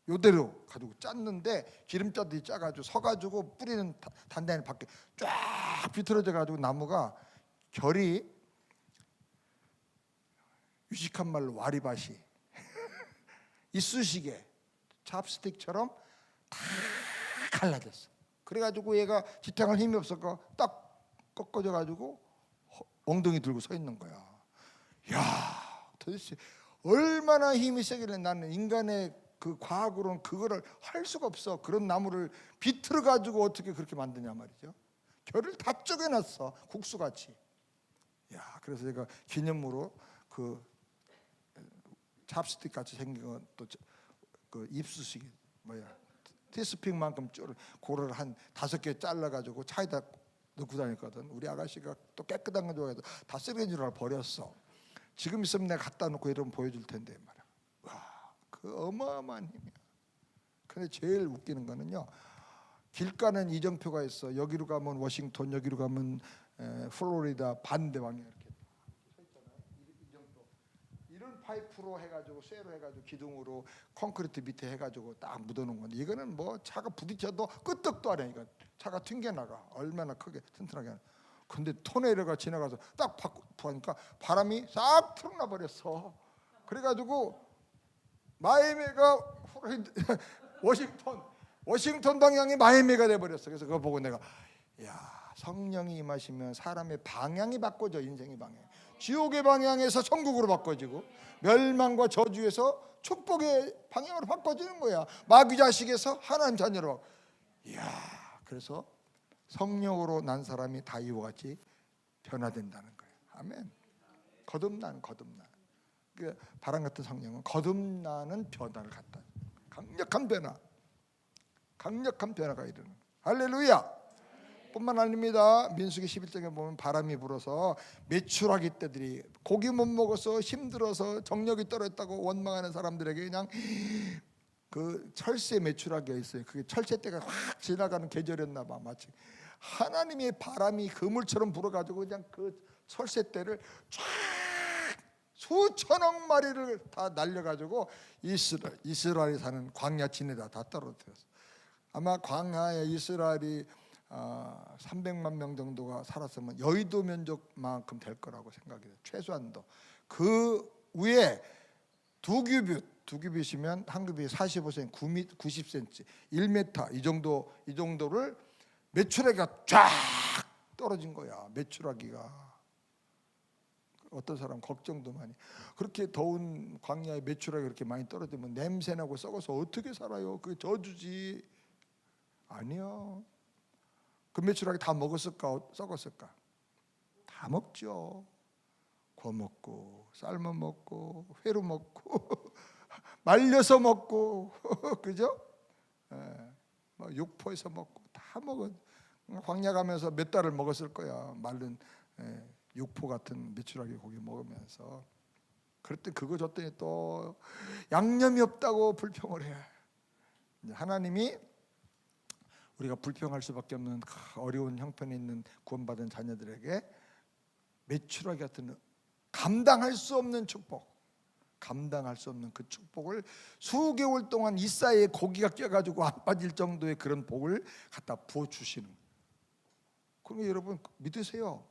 요대로 가지고 짰는데 기름자들이 짜가지고 서가지고 뿌리는 단단히 밖에 쫙 비틀어져 가지고 나무가 결이 유식한 말로 와리밭이 이쑤시개 찹스틱처럼 다 갈라졌어. 그래가지고 얘가 지탱할 힘이 없어서 딱 꺾어져 가지고 엉덩이 들고 서 있는 거야. 야, 도대체 얼마나 힘이 세길래. 나는 인간의 그 과학으로는 그거를 할 수가 없어. 그런 나무를 비틀어 가지고 어떻게 그렇게 만드냐 말이죠. 결을 다 쪼개놨어. 국수같이. 야, 그래서 제가 기념으로 그 찹스틱 같이 생긴 건또그 입수식이 티스픽만큼 고를 한 5개 잘라가지고 차에다 넣고 다녔거든. 우리 아가씨가 또 깨끗한 거 좋아해서 다 쓰레기인 줄 알고 버렸어. 지금 있으면 내가 갖다 놓고 이러면 보여줄 텐데 말이야. 와, 그 어마어마한 힘이야. 근데 제일 웃기는 거는요, 길가는 이정표가 있어. 여기로 가면 워싱턴, 여기로 가면 플로리다 반대 방향 이렇게 서 있잖아요. 이정표. 이런 파이프로 해가지고 쇠로 해가지고 기둥으로 콘크리트 밑에 해가지고 딱 묻어놓은 건데 이거는 뭐 차가 부딪혀도 끄떡도 안 해. 이거 차가 튕겨나가. 얼마나 크게 튼튼하게 하는. 근데 토네이도가 지나가서 딱 하니까 바람이 싹 틀어나 버렸어. 그래가지고 마이애미가 워싱턴 방향이 마이애미가 돼버렸어. 그래서 그거 보고 내가 야, 성령이 임하시면 사람의 방향이 바꿔져. 인생의 방향. 지옥의 방향에서 천국으로 바꿔지고 멸망과 저주에서 축복의 방향으로 바꿔지는 거야. 마귀 자식에서 하나님 자녀로. 이야, 그래서 성령으로 난 사람이 다 이와 같이 변화된다는 거예요. 아멘. 거듭난. 그 바람 같은 성령은 거듭나는 변화를 갖다. 강력한 변화가 이르는. 할렐루야. 뿐만 아닙니다. 민수기 11장에 보면 바람이 불어서 메추라기 떼들이 고기 못 먹어서 힘들어서 정력이 떨어졌다고 원망하는 사람들에게 그냥 그 철새 메추라기가 있어요. 그게 철새 떼가 확 지나가는 계절이었나 봐. 마치 하나님의 바람이 그물처럼 불어가지고 그냥 그 철새 떼를 쫙 수천억 마리를 다 날려가지고 이스라엘이 사는 광야 진에다 다 떨어뜨렸어. 아마 광야에 이스라엘이 300만 명 정도가 살았으면 여의도 면적만큼 될 거라고 생각해요. 최소한도. 그 위에 두 규빗이면 한 규빗이 45cm, 90cm, 1m 이 정도를 메추라기가 쫙 떨어진 거야. 메추라기가. 어떤 사람 걱정도 많이. 그렇게 더운 광야에 메추라기 그렇게 많이 떨어지면 냄새나고 썩어서 어떻게 살아요? 그게 저주지. 아니요. 그 메추라기 다 먹었을까? 썩었을까? 다 먹죠. 구워 먹고 삶아 먹고 회로 먹고 말려서 먹고 그죠? 뭐 육포해서 먹고 다 먹어. 광야 가면서 몇 달을 먹었을 거야. 말른 육포 같은 메추라기 고기 먹으면서. 그랬더니 그거 줬더니 또 양념이 없다고 불평을 해. 하나님이 우리가 불평할 수밖에 없는 어려운 형편에 있는 구원받은 자녀들에게 메추라기 같은 감당할 수 없는 축복, 감당할 수 없는 그 축복을 수개월 동안 이 사이에 고기가 껴가지고 안 빠질 정도의 그런 복을 갖다 부어주시는. 그러니까 여러분 믿으세요.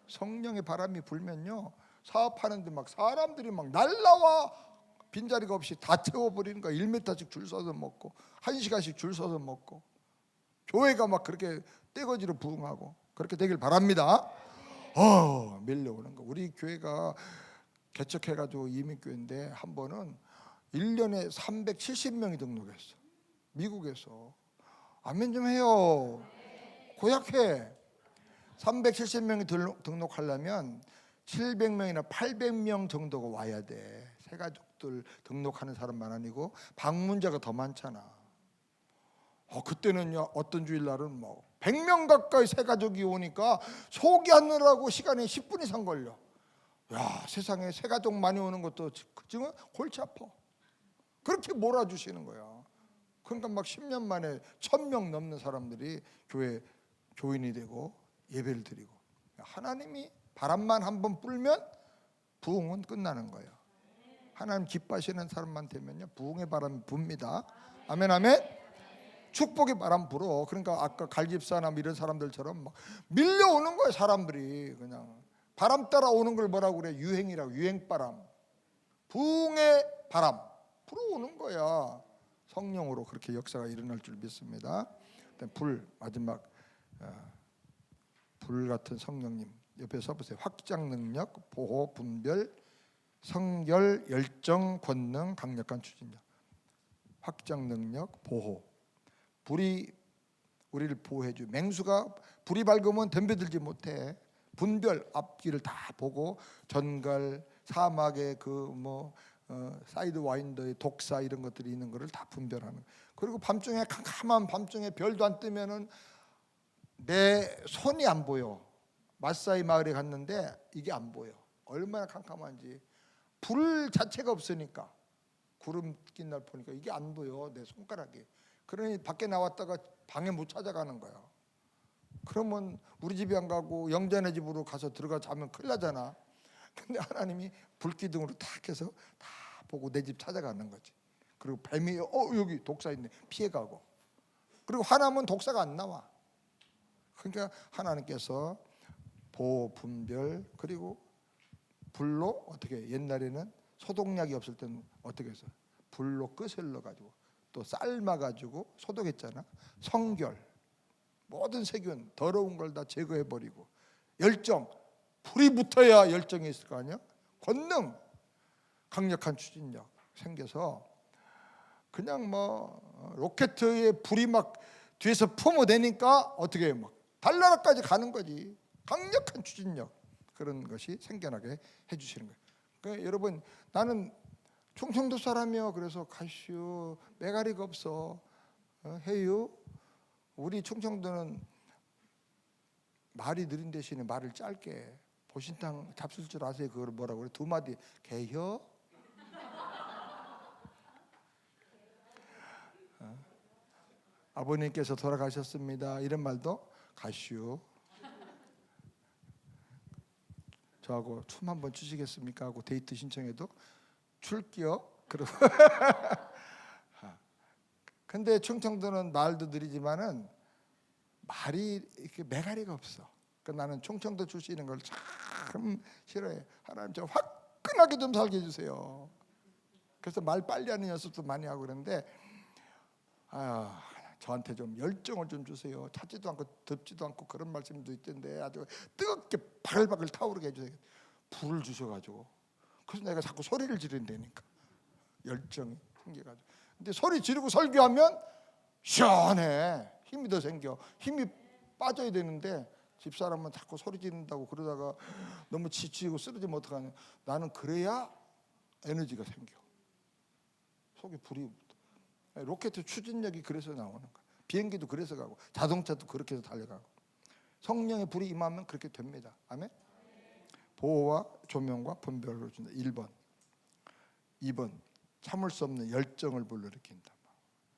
성령의 바람이 불면요, 사업하는데 막 사람들이 막 날라와 빈자리가 없이 다 채워버리는 거야. 1m씩 줄 서서 먹고 1시간씩 줄 서서 먹고, 교회가 막 그렇게 떼거지로 부흥하고 그렇게 되길 바랍니다. 밀려오는 거. 우리 교회가 개척해가지고 이민교회인데 한 번은 1년에 370명이 등록했어. 미국에서. 아멘 좀 해요. 고약해. 370명이 등록하려면 700명이나 800명 정도가 와야 돼. 새가족들 등록하는 사람만 아니고 방문자가 더 많잖아. 그때는요, 어떤 주일날은 뭐 100명 가까이 새가족이 오니까 소개하느라고 시간이 10분 이상 걸려. 야, 세상에 새가족 많이 오는 것도 지금 골치 아파. 그렇게 몰아주시는 거야. 그러니까 막 10년 만에 1000명 넘는 사람들이 교인이 되고 예배를 드리고. 하나님이 바람만 한번 불면 부흥은 끝나는 거예요. 하나님 기뻐하시는 사람만 되면요, 부흥의 바람이 붑니다. 아멘 아멘. 축복의 바람 불어. 그러니까 아까 갈집사나 이런 사람들처럼 막 밀려오는 거예요. 사람들이 그냥 바람 따라 오는 걸 뭐라고 그래? 유행이라고. 유행바람, 부흥의 바람 불어오는 거야. 성령으로 그렇게 역사가 일어날 줄 믿습니다. 불, 마지막 불 같은 성령님 옆에 써보세요. 확장 능력, 보호, 분별, 성결, 열정, 권능, 강력한 추진력. 확장 능력, 보호. 불이 우리를 보호해줘. 맹수가 불이 밝으면 덤벼들지 못해. 분별, 앞길을 다 보고 전갈, 사막의 사이드 와인더의 독사 이런 것들이 있는 것을 다 분별하는. 그리고 밤중에 캄캄한 밤중에 별도 안 뜨면은 내 손이 안 보여. 마사이 마을에 갔는데 이게 안 보여. 얼마나 캄캄한지. 불 자체가 없으니까. 구름 낀 날 보니까 이게 안 보여. 내 손가락이. 그러니 밖에 나왔다가 방에 못 찾아가는 거야. 그러면 우리 집에 안 가고 영자네 집으로 가서 들어가 자면 큰일 나잖아. 근데 하나님이 불기둥으로 탁 해서 다 보고 내 집 찾아가는 거지. 그리고 뱀이 여기 독사 있네, 피해가고. 그리고 화나면 독사가 안 나와. 그러니까 하나님께서 보호, 분별, 그리고 불로 어떻게, 옛날에는 소독약이 없을 때는 어떻게 해서 불로 끄슬러 가지고 또 삶아 가지고 소독했잖아. 성결, 모든 세균 더러운 걸 다 제거해 버리고. 열정, 불이 붙어야 열정이 있을 거 아니야. 권능, 강력한 추진력 생겨서 그냥 로켓에 불이 막 뒤에서 품어대니까 어떻게 해요? 막 달나라까지 가는 거지. 강력한 추진력, 그런 것이 생겨나게 해주시는 거예요. 그러니까 여러분, 나는 충청도 사람이요. 그래서 가시오, 메가리가 없어. 해요. 우리 충청도는 말이 느린 대신에 말을 짧게. 보신탕 잡술 줄 아세요? 그걸 뭐라고 그래? 2마디. 개혀? 아버님께서 돌아가셨습니다. 이런 말도 가시오. 저하고 춤 한번 추시겠습니까? 하고 데이트 신청해도 출게요. 그러고. 근데 충청도는 말도 느리지만은 말이 이렇게 매가리가 없어. 그러니까 나는 충청도 출신인 걸 참 싫어해. 하나님 저 화끈하게 좀 살게 해주세요. 그래서 말 빨리 하는 연습도 많이 하고 그러는데 저한테 좀 열정을 좀 주세요. 찾지도 않고 덥지도 않고 그런 말씀도 있던데 아주 뜨겁게 바글바글 타오르게 해주세요. 불을 주셔가지고 그래서 내가 자꾸 소리를 지른다니까 열정이 생겨가지고. 근데 소리 지르고 설교하면 시원해. 힘이 더 생겨. 힘이 빠져야 되는데 집사람은 자꾸 소리 지른다고 그러다가 너무 지치고 쓰러지면 어떡하냐. 나는 그래야 에너지가 생겨. 속에 불이. 로켓 추진력이 그래서 나오는 거야. 비행기도 그래서 가고 자동차도 그렇게 해서 달려가고. 성령의 불이 임하면 그렇게 됩니다. 아멘. 보호와 조명과 분별을 준다. 1번. 2번 참을 수 없는 열정을 불러일으킨다.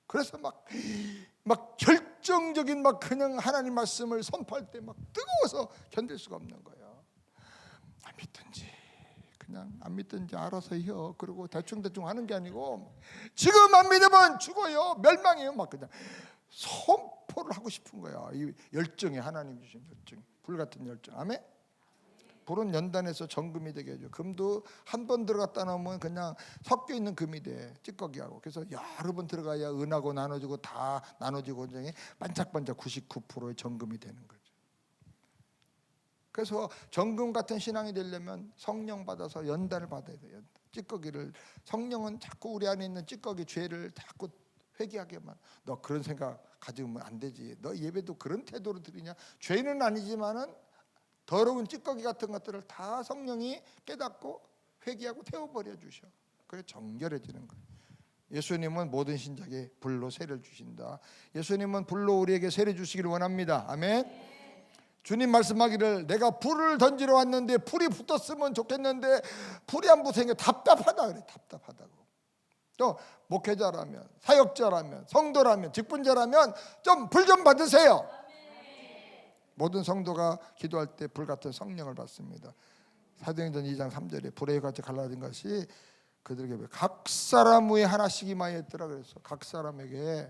그래서 막 결정적인 그냥 하나님 말씀을 선포할 때 막 뜨거워서 견딜 수가 없는 거예요. 안 믿든지 그냥 안 믿든지 알아서 해요. 그리고 대충 하는 게 아니고 지금 안 믿으면 죽어요. 멸망해요. 막 그냥 선포를 하고 싶은 거야. 이 열정이 하나님 주신 열정, 불 같은 열정. 아멘. 불은 연단해서 정금이 되게 해줘. 금도 한 번 들어갔다 놓으면 그냥 섞여 있는 금이 돼. 찌꺼기하고. 그래서 여러 번 들어가야 은하고 나눠지고 다 나눠지고 반짝반짝 99%의 정금이 되는 거죠. 그래서 정금 같은 신앙이 되려면 성령 받아서 연단을 받아야 돼요. 찌꺼기를. 성령은 자꾸 우리 안에 있는 찌꺼기 죄를 자꾸 회개하게만. 너 그런 생각 가지면 안 되지. 너 예배도 그런 태도로 드리냐. 죄는 아니지만은 더러운 찌꺼기 같은 것들을 다 성령이 깨닫고 회개하고 태워버려 주셔. 그래 정결해지는 거예요. 예수님은 모든 신작에 불로 세를 주신다. 예수님은 불로 우리에게 세를 주시기를 원합니다. 아멘. 주님 말씀하기를 내가 불을 던지러 왔는데 불이 붙었으면 좋겠는데 불이 안 붙으니까 답답하다 그래. 답답하다고. 또 목회자라면 사역자라면 성도라면 직분자라면 좀 불 좀 받으세요. 모든 성도가 기도할 때 불같은 성령을 받습니다. 사도행전 2장 3절에 불의 같이 갈라진 것이 그들에게 각 사람 위에 하나씩 임하였더라 그랬어. 각 사람에게.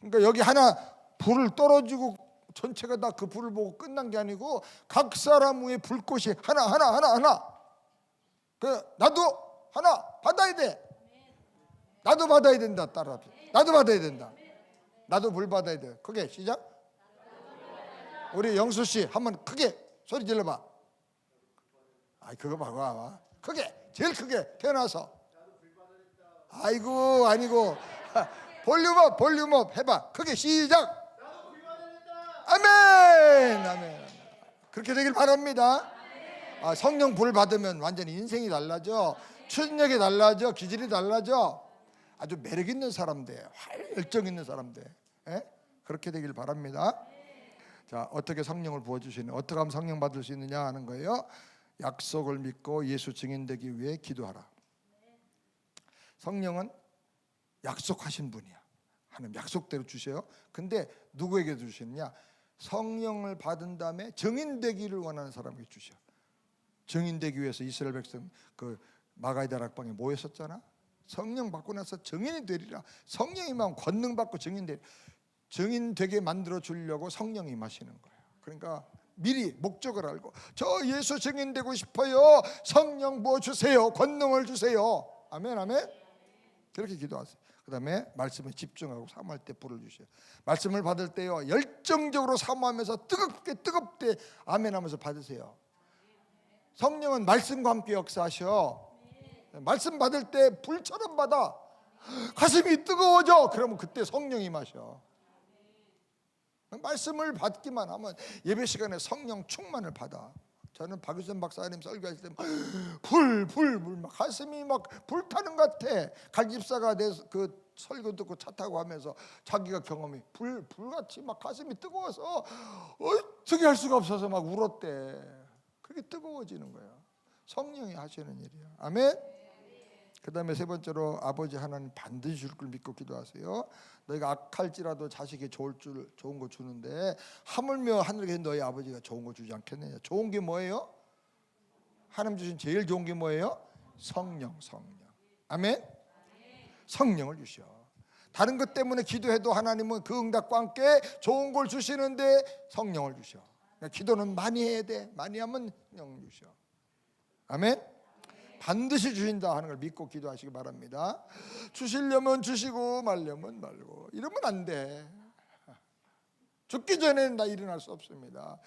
그러니까 여기 하나 불을 떨어지고 전체가 다 그 불을 보고 끝난 게 아니고 각 사람 위에 불꽃이 하나. 그 나도 하나 받아야 돼. 나도 받아야 된다. 따라. 나도 받아야 된다. 나도 불 받아야 돼. 크게 시작. 우리 영수 씨 한번 크게 소리 질러봐. 그거 봐봐. 크게 제일 크게 태어나서. 아이고 아니고 볼륨업 해봐. 크게 시작. 아멘. 그렇게 되길 바랍니다. 성령 불 받으면 완전히 인생이 달라져. 추진력이 달라져. 기질이 달라져. 아주 매력 있는 사람 돼. 열정 있는 사람 돼. 그렇게 되길 바랍니다. 자, 어떻게 성령을 부어주시는, 어떻게 하면 성령 받을 수 있느냐 하는 거예요. 약속을 믿고 예수 증인되기 위해 기도하라. 성령은 약속하신 분이야. 하나님 약속대로 주셔요. 근데 누구에게 주시느냐? 성령을 받은 다음에 증인되기를 원하는 사람에게 주셔. 증인되기 위해서 이스라엘 백성 그 마가이 다락방에 모였었잖아. 성령 받고 나서 증인이 되리라. 성령이 막 권능 받고 증인되게 만들어 주려고 성령이 임하시는 거예요. 그러니까 미리 목적을 알고 저 예수 증인되고 싶어요. 성령 부어 주세요. 권능을 주세요. 아멘. 그렇게 기도하세요. 그 다음에 말씀에 집중하고 사모할 때 불을 주셔요. 말씀을 받을 때요 열정적으로 사모하면서 뜨겁게 아멘 하면서 받으세요. 성령은 말씀과 함께 역사하셔. 말씀 받을 때 불처럼 받아. 가슴이 뜨거워져. 그러면 그때 성령이 임하셔. 말씀을 받기만 하면 예배 시간에 성령 충만을 받아. 저는 박유선 박사님 설교할 때 불 막 가슴이 막 불타는 것 같아. 갈집사가 그 설교 듣고 차 타고 하면서 자기가 경험이 불같이 막 가슴이 뜨거워서 어떻게 할 수가 없어서 막 울었대. 그게 뜨거워지는 거야. 성령이 하시는 일이야. 아멘. 그 다음에 세 번째로 아버지 하나님 반드시 줄 걸 믿고 기도하세요. 너희가 악할지라도 자식이 좋은 거 주는데 하물며 하늘에 너희 아버지가 좋은 거 주지 않겠느냐. 좋은 게 뭐예요? 하나님 주신 제일 좋은 게 뭐예요? 성령. 아멘. 성령을 주셔. 다른 것 때문에 기도해도 하나님은 그 응답과 함께 좋은 걸 주시는데 성령을 주셔. 그러니까 기도는 많이 해야 돼. 많이 하면 성령 주셔. 아멘. 반드시 주신다 하는 걸 믿고 기도하시기 바랍니다. 주시려면 주시고 말려면 말고 이러면 안 돼. 죽기 전에는 나 일어날 수 없습니다.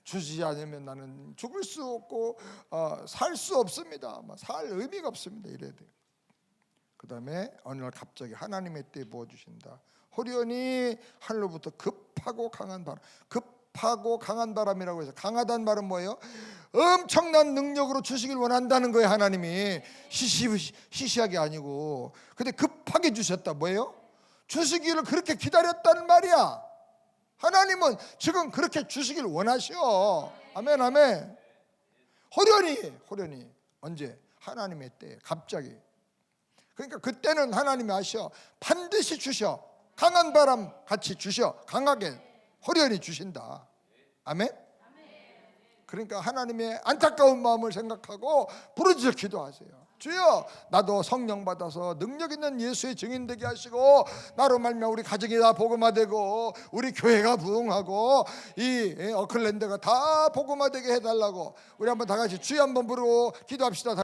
주지 않으면 나는 죽을 수 없고 살 수 없습니다. 살 의미가 없습니다. 이래야 돼요. 그 다음에 어느 날 갑자기 하나님의 때에 부어주신다. 호련히 하늘로부터 급하고 강한 바람. 급하고 강한 바람이라고 해서 강하다는 말은 뭐예요? 엄청난 능력으로 주시길 원한다는 거예요. 하나님이 시시하게 아니고. 근데 급하게 주셨다. 뭐예요? 주시기를 그렇게 기다렸다는 말이야. 하나님은 지금 그렇게 주시길 원하셔. 아멘 아멘. 호련히 언제? 하나님의 때에 갑자기. 그러니까 그때는 하나님이 아셔. 반드시 주셔. 강한 바람 같이 주셔. 강하게 호련히 주신다. 아멘. 그러니까 하나님의 안타까운 마음을 생각하고 부르짖어 기도하세요. 주여, 나도 성령 받아서 능력 있는 예수의 증인 되게 하시고 나로 말미암아 우리 가정이 다 복음화되고 우리 교회가 부흥하고 이 어클랜드가 다 복음화되게 해달라고 우리 한번 다 같이 주여 한번 부르고 기도합시다.